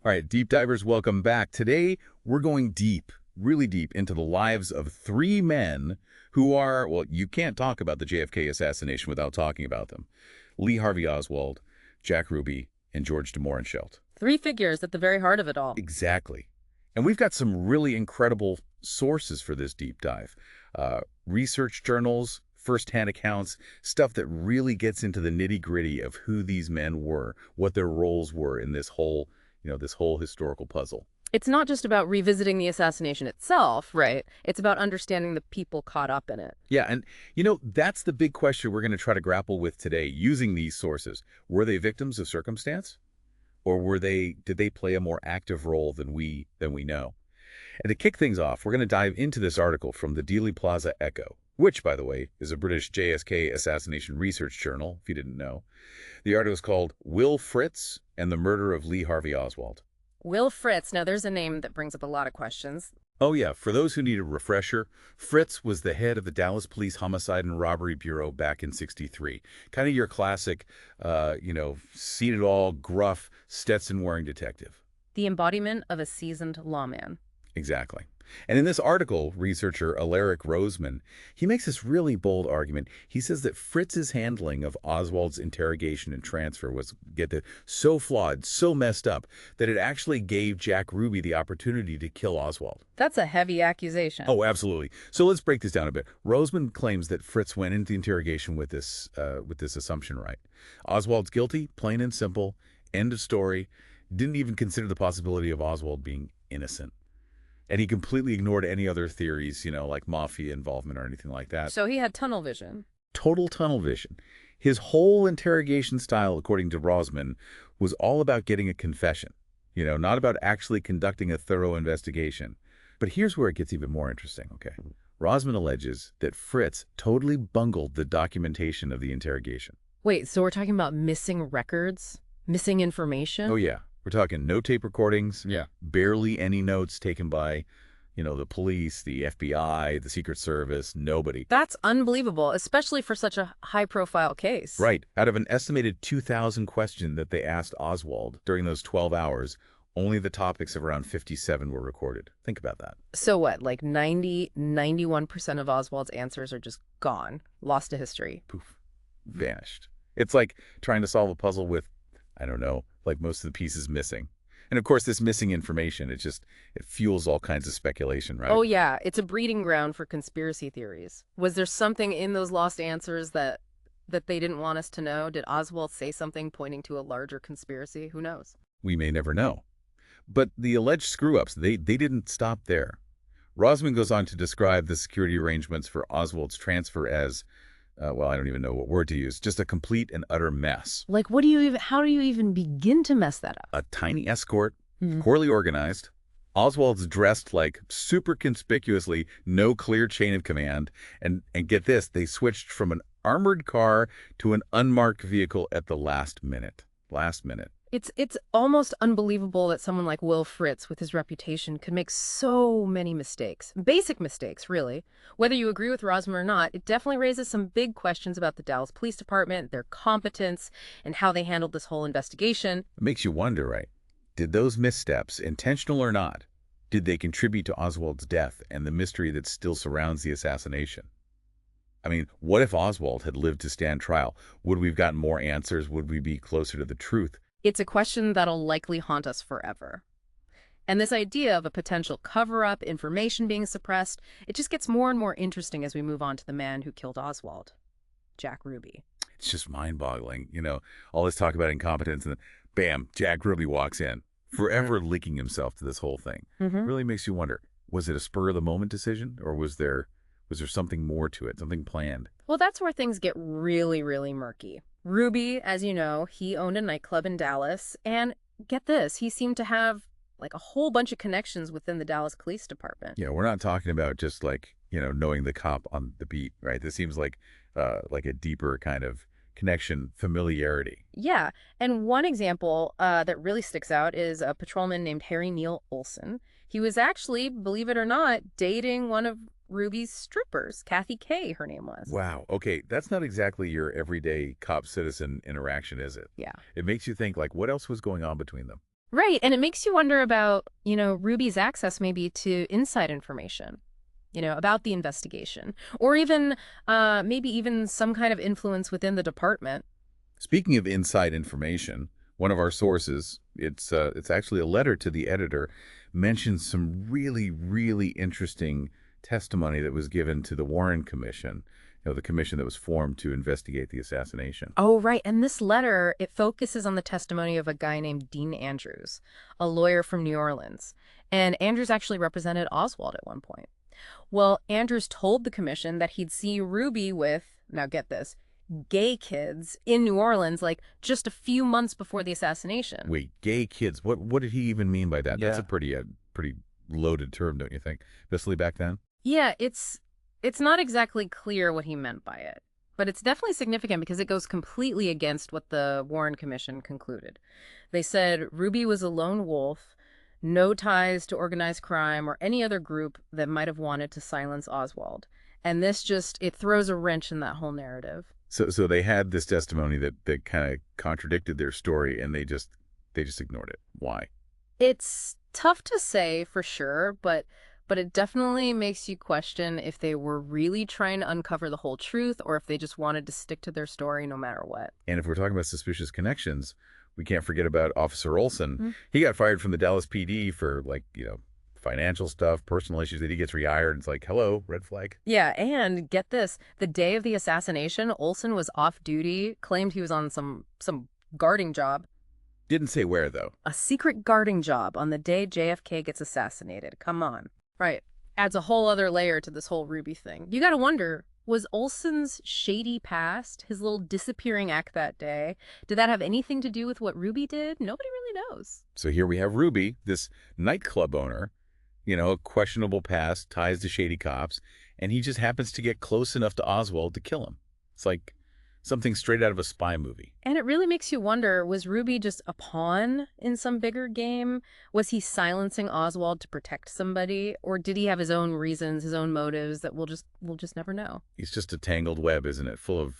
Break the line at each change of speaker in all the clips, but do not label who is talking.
All right, deep divers, welcome back. Today, we're going deep, really deep, into the lives of three men who are, well, you can't talk about the JFK assassination without talking about them. Lee Harvey Oswald, Jack Ruby, and George de Mohrenschildt.
Three figures at the very heart of it all.
Exactly. And we've got some really incredible sources for this deep dive. Research journals, first-hand accounts, stuff that really gets into the nitty-gritty of who these men were, what their roles were in this whole historical puzzle.
It's not just about revisiting the assassination itself, right? It's about understanding the people caught up in it.
Yeah, and that's the big question we're going to try to grapple with today using these sources. Were they victims of circumstance? Or did they play a more active role than we know? And to kick things off, we're going to dive into this article from the Dealey Plaza Echo, which, by the way, is a British JFK assassination research journal, if you didn't know. The article is called Will Fritz and the Murder of Lee Harvey Oswald.
Will Fritz. Now, there's a name that brings up a lot of questions.
Oh, yeah. For those who need a refresher, Fritz was the head of the Dallas Police Homicide and Robbery Bureau back in '63. Kind of your classic, seen-it-all, gruff, Stetson-wearing detective.
The embodiment of a seasoned lawman.
Exactly. And in this article, researcher Alaric Roseman, he makes this really bold argument. He says that Fritz's handling of Oswald's interrogation and transfer was, get this, so flawed, so messed up, that it actually gave Jack Ruby the opportunity to kill Oswald.
That's a heavy accusation.
Oh, absolutely. So let's break this down a bit. Roseman claims that Fritz went into the interrogation with this assumption right. Oswald's guilty, plain and simple, end of story. Didn't even consider the possibility of Oswald being innocent. And he completely ignored any other theories, like mafia involvement or anything like that.
So he had tunnel vision.
Total tunnel vision. His whole interrogation style, according to Roseman, was all about getting a confession, not about actually conducting a thorough investigation. But here's where it gets even more interesting, okay? Roseman alleges that Fritz totally bungled the documentation of the interrogation.
Wait, so we're talking about missing records? Missing information?
Oh, yeah. We're talking no tape recordings,
Yeah.
barely any notes taken by, the police, the FBI, the Secret Service, nobody.
That's unbelievable, especially for such a high-profile case.
Right. Out of an estimated 2,000 questions that they asked Oswald during those 12 hours, only the topics of around 57 were recorded. Think about that.
So what, like 91% of Oswald's answers are just gone, lost to history?
Poof. Vanished. It's like trying to solve a puzzle with, I don't know, like most of the pieces missing. And of course, this missing information, it fuels all kinds of speculation, right?
Oh, yeah. It's a breeding ground for conspiracy theories. Was there something in those lost answers that they didn't want us to know? Did Oswald say something pointing to a larger conspiracy? Who knows?
We may never know. But the alleged screw-ups, they didn't stop there. Roseman goes on to describe the security arrangements for Oswald's transfer as, I don't even know what word to use, just a complete and utter mess.
Like, how do you even begin to mess that up?
A tiny escort, poorly organized. Oswald's dressed like super conspicuously, no clear chain of command. And get this, they switched from an armored car to an unmarked vehicle at the last minute.
It's almost unbelievable that someone like Will Fritz, with his reputation, could make so many mistakes. Basic mistakes, really. Whether you agree with Roseman or not, it definitely raises some big questions about the Dallas Police Department, their competence, and how they handled this whole investigation.
It makes you wonder, right? Did those missteps, intentional or not, did they contribute to Oswald's death and the mystery that still surrounds the assassination? I mean, what if Oswald had lived to stand trial? Would we have gotten more answers? Would we be closer to the truth?
It's a question that'll likely haunt us forever. And this idea of a potential cover-up, information being suppressed, it just gets more and more interesting as we move on to the man who killed Oswald, Jack Ruby.
It's just mind-boggling, all this talk about incompetence, and then, bam, Jack Ruby walks in, forever linking himself to this whole thing. Really makes you wonder, was it a spur-of-the-moment decision, or was there something more to it, something planned?
Well, that's where things get really, really murky. Ruby, as you know, he owned a nightclub in Dallas, and get this, he seemed to have like a whole bunch of connections within the Dallas Police Department.
Yeah, we're not talking about just like, knowing the cop on the beat, right? This seems like a deeper kind of connection, familiarity.
Yeah, and one example that really sticks out is a patrolman named Harry Neal Olsen. He was actually, believe it or not, dating one of Ruby's strippers, Kathy Kay, her name was.
Wow. Okay, that's not exactly your everyday cop-citizen interaction, is it?
Yeah.
It makes you think, like, what else was going on between them?
Right, and it makes you wonder about, Ruby's access maybe to inside information, about the investigation, or even maybe even some kind of influence within the department.
Speaking of inside information, one of our sources, it's actually a letter to the editor, mentions some really, really interesting testimony that was given to the Warren Commission, the commission that was formed to investigate the assassination.
Oh, right. And this letter, it focuses on the testimony of a guy named Dean Andrews, a lawyer from New Orleans. And Andrews actually represented Oswald at one point. Well, Andrews told the commission that he'd see Ruby with, now get this, gay kids in New Orleans like just a few months before the assassination.
Wait, gay kids? What did he even mean by that?
Yeah.
That's a pretty loaded term, don't you think? Especially back then?
Yeah, it's not exactly clear what he meant by it, but it's definitely significant because it goes completely against what the Warren Commission concluded. They said Ruby was a lone wolf, no ties to organized crime or any other group that might have wanted to silence Oswald. And this it throws a wrench in that whole narrative.
So they had this testimony that kind of contradicted their story, and they just ignored it. Why?
It's tough to say for sure, but it definitely makes you question if they were really trying to uncover the whole truth or if they just wanted to stick to their story no matter what.
And if we're talking about suspicious connections, we can't forget about Officer Olsen. Mm-hmm. He got fired from the Dallas PD for financial stuff, personal issues, that he gets rehired. It's like, hello, red flag.
Yeah, and get this, the day of the assassination, Olsen was off duty, claimed he was on some guarding job.
Didn't say where, though.
A secret guarding job on the day JFK gets assassinated. Come on. Right. Adds a whole other layer to this whole Ruby thing. You gotta wonder, was Olsen's shady past, his little disappearing act that day, did that have anything to do with what Ruby did? Nobody really knows.
So here we have Ruby, this nightclub owner, a questionable past, ties to shady cops, and he just happens to get close enough to Oswald to kill him. It's like something straight out of a spy movie.
And it really makes you wonder, was Ruby just a pawn in some bigger game? Was he silencing Oswald to protect somebody? Or did he have his own reasons, his own motives that we'll just never know?
He's just a tangled web, isn't it? Full of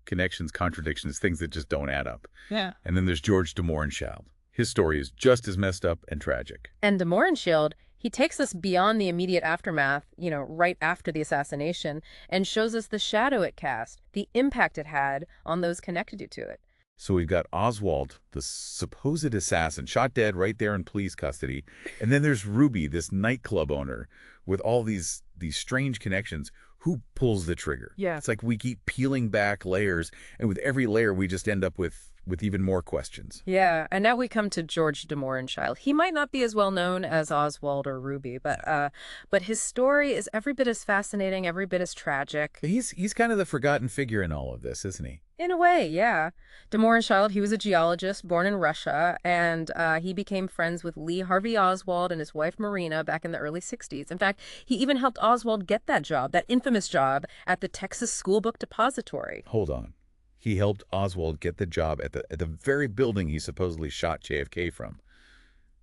connections, contradictions, things that just don't add up.
Yeah.
And then there's George de Mohrenschildt. His story is just as messed up and tragic.
And de Mohrenschildt, he takes us beyond the immediate aftermath, right after the assassination, and shows us the shadow it cast, the impact it had on those connected to it.
So we've got Oswald, the supposed assassin, shot dead right there in police custody. And then there's Ruby, this nightclub owner, with all these strange connections. Who pulls the trigger?
Yeah.
It's like we keep peeling back layers, and with every layer we just end up with even more questions.
Yeah, and now we come to George de Mohrenschildt. He might not be as well known as Oswald or Ruby, but his story is every bit as fascinating, every bit as tragic.
He's kind of the forgotten figure in all of this, isn't he?
In a way, yeah. De Mohrenschildt, he was a geologist born in Russia, and he became friends with Lee Harvey Oswald and his wife Marina back in the early 60s. In fact, he even helped Oswald get that job, that infamous job, at the Texas School Book Depository.
Hold on. He helped Oswald get the job at the very building he supposedly shot JFK from.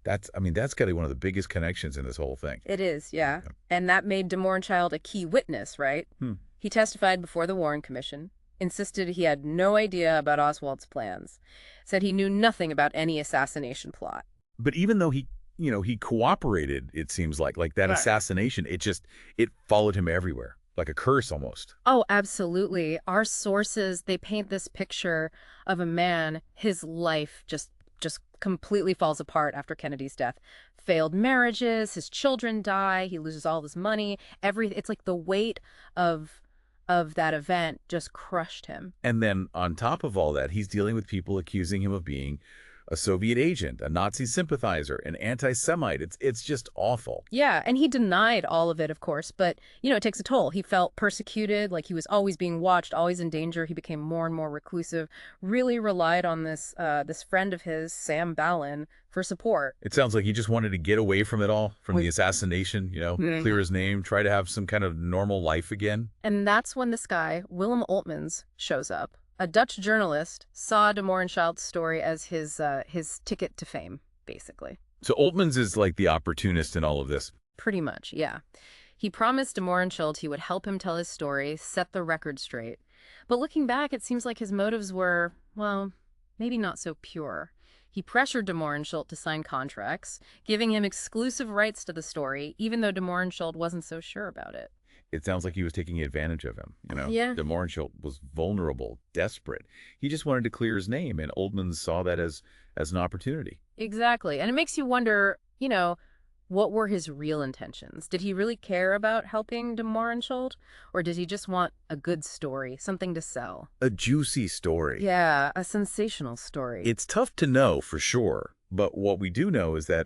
That's got to be one of the biggest connections in this whole thing.
It is, yeah. And that made de Mohrenschildt a key witness, right? He testified before the Warren Commission, insisted he had no idea about Oswald's plans, said he knew nothing about any assassination plot.
But even though he cooperated, it seems like that assassination, it followed him everywhere. Like a curse almost.
Oh, absolutely. Our sources, they paint this picture of a man, his life just completely falls apart after Kennedy's death. Failed marriages, his children die, he loses all his money, it's like the weight of that event just crushed him.
And then on top of all that, he's dealing with people accusing him of being a Soviet agent, a Nazi sympathizer, an anti-Semite. It's just awful.
Yeah, and he denied all of it, of course, but, it takes a toll. He felt persecuted, like he was always being watched, always in danger. He became more and more reclusive, really relied on this friend of his, Sam Ballin, for support.
It sounds like he just wanted to get away from it all, from the assassination, clear his name, try to have some kind of normal life again.
And that's when this guy, Willem Oltmans, shows up. A Dutch journalist saw de Mohrenschildt's story as his ticket to fame, basically.
So Oltmans is like the opportunist in all of this.
Pretty much, yeah. He promised de Mohrenschildt he would help him tell his story, set the record straight. But looking back, it seems like his motives were, well, maybe not so pure. He pressured de Mohrenschildt to sign contracts, giving him exclusive rights to the story, even though de Mohrenschildt wasn't so sure about it.
It sounds like he was taking advantage of him.
Yeah.
De Mohrenschildt was vulnerable, desperate. He just wanted to clear his name, and Oldman saw that as an opportunity.
Exactly. And it makes you wonder, what were his real intentions? Did he really care about helping de Mohrenschildt? Or did he just want a good story, something to sell?
A juicy story.
Yeah, a sensational story.
It's tough to know for sure, but what we do know is that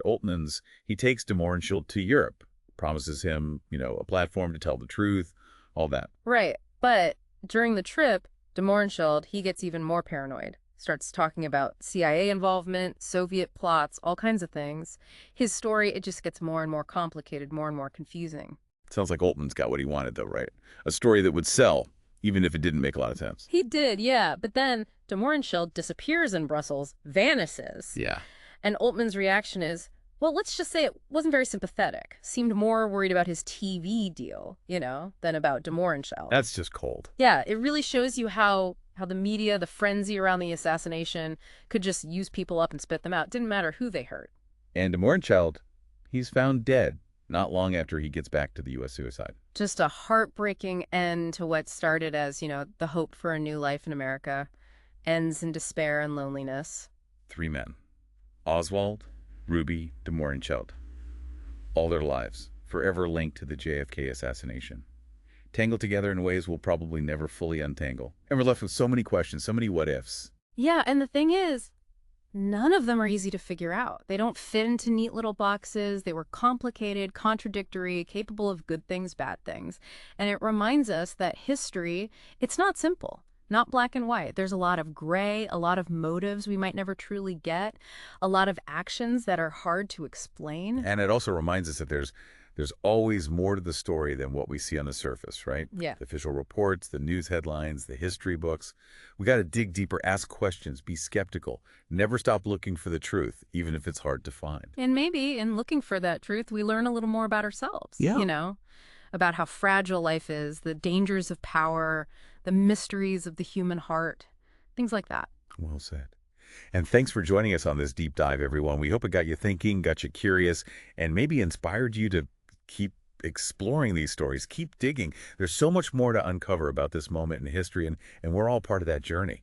he takes de Mohrenschildt to Europe, promises him, a platform to tell the truth, all that.
Right. But during the trip, de Mohrenschildt, he gets even more paranoid. Starts talking about CIA involvement, Soviet plots, all kinds of things. His story, it just gets more and more complicated, more and more confusing.
Sounds like Altman's got what he wanted, though, right? A story that would sell, even if it didn't make a lot of sense.
He did, yeah. But then de Mohrenschildt disappears in Brussels, vanishes.
Yeah.
And Altman's reaction is, well, let's just say it wasn't very sympathetic. Seemed more worried about his TV deal, than about de Mohrenschildt.
That's just cold.
Yeah, it really shows you how the media, the frenzy around the assassination, could just use people up and spit them out. Didn't matter who they hurt.
And de Mohrenschildt, he's found dead not long after he gets back to the U.S. suicide.
Just a heartbreaking end to what started as, the hope for a new life in America. Ends in despair and loneliness.
3 men. Oswald, Ruby, de Mohrenschildt. All their lives, forever linked to the JFK assassination. Tangled together in ways we'll probably never fully untangle. And we're left with so many questions, so many what-ifs.
Yeah, and the thing is, none of them are easy to figure out. They don't fit into neat little boxes. They were complicated, contradictory, capable of good things, bad things. And it reminds us that history, it's not simple, not black and white. There's a lot of gray, a lot of motives we might never truly get, a lot of actions that are hard to explain.
And it also reminds us that there's always more to the story than what we see on the surface, right?
Yeah.
The official reports, the news headlines, the history books. We got to dig deeper, ask questions, be skeptical. Never stop looking for the truth, even if it's hard to find.
And maybe in looking for that truth, we learn a little more about ourselves.
Yeah.
About how fragile life is, the dangers of power, the mysteries of the human heart, things like that.
Well said. And thanks for joining us on this deep dive, everyone. We hope it got you thinking, got you curious, and maybe inspired you to keep exploring these stories, keep digging. There's so much more to uncover about this moment in history, and we're all part of that journey.